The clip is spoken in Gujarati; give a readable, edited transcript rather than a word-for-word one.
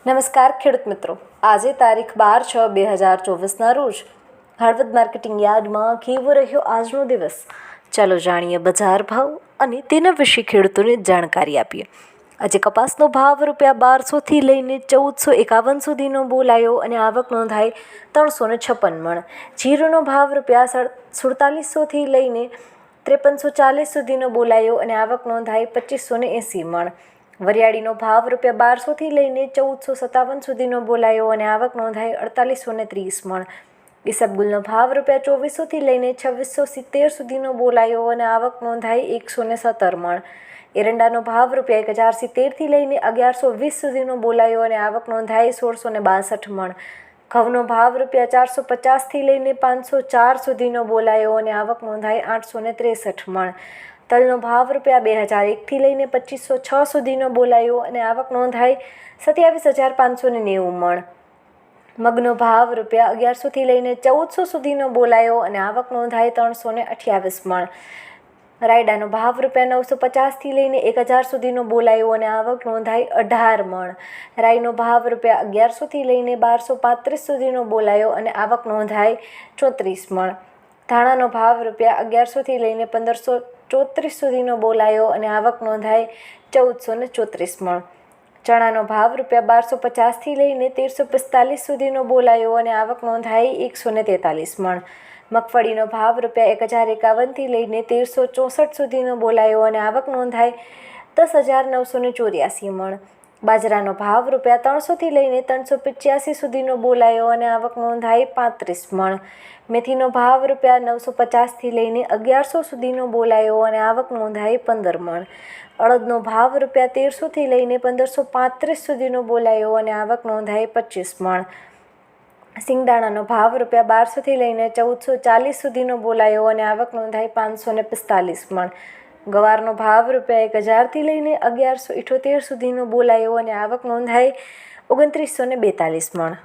નમસ્કાર ખેડૂત મિત્રો, આજે તારીખ 12/6/2024ના રોજ હળવદ માર્કેટિંગ યાર્ડમાં કેવો રહ્યો આજનો દિવસ? ચાલો જાણીએ બજાર ભાવ અને તેના વિશે ખેડૂતોને જાણકારી આપીએ. આજે કપાસનો ભાવ ₹1200થી લઈને 1451 સુધીનો બોલાયો અને આવક નોંધાઈ 356 મણ. જીરુનો ભાવ ₹4700થી લઈને 5340 સુધીનો બોલાયો અને આવક નોંધાઈ 2580 મણ. વરિયાળીનો ભાવ ₹1200થી લઈને 1457 સુધીનો બોલાયો અને આવક નોંધાઈ 4830 મણ. ઈસબગુલનો ભાવ ₹2400થી લઈને 2670 સુધીનો બોલાયો અને આવક નોંધાઈ 117 મણ. એરંડાનો ભાવ ₹1070થી લઈને 1120 સુધીનો બોલાયો અને આવક નોંધાઈ 1662 મણ. ઘઉંનો ભાવ ₹450થી લઈને 504 સુધીનો બોલાયો અને આવક નોંધાઈ 863 મણ. તલનો ભાવ ₹2001થી લઈને 2506 સુધીનો બોલાયો અને આવક નોંધાઈ 27590 મણ. મગનો ભાવ ₹1100થી લઈને 1400 સુધીનો બોલાયો અને આવક નોંધાઈ 328 મણ. રાયડાનો ભાવ ₹950થી લઈને 1000 સુધીનો બોલાયો અને આવક નોંધાઈ 18 મણ. રાઈનો ભાવ ₹1100થી લઈને 1235 સુધીનો બોલાયો અને આવક નોંધાઈ 34 મણ. ધાણાનો ભાવ ₹1100થી લઈને 1534 સુધીનો બોલાયો અને આવક નોંધાઈ 1434 મણ. ચણાનો ભાવ ₹1250થી લઈને 1345 સુધીનો બોલાયો અને આવક નોંધાઈ 143 મણ. મગફળીનો ભાવ ₹1051થી લઈને 1364 સુધીનો બોલાયો અને આવક નોંધાઈ 10,984 મણ. બાજરાનો ભાવ ₹300થી લઈને 385 સુધીનો બોલાયો અને આવક નોંધાઈ 35 મણ. મેથીનો ભાવ ₹950થી લઈને 1100 સુધીનો બોલાયો અને આવક નોંધાઈ 15 મણ. અડદનો ભાવ ₹1300થી લઈને 1535 સુધીનો બોલાયો અને આવક નોંધાઈ 25 મણ. સિંગદાણાનો ભાવ ₹1200થી લઈને 1440 સુધીનો બોલાયો અને આવક નોંધાઈ 545 મણ. ગવારનો ભાવ ₹1000થી લઈને 1178 સુધીનો બોલાયો અને આવક નોંધાઈ 2942 મણ.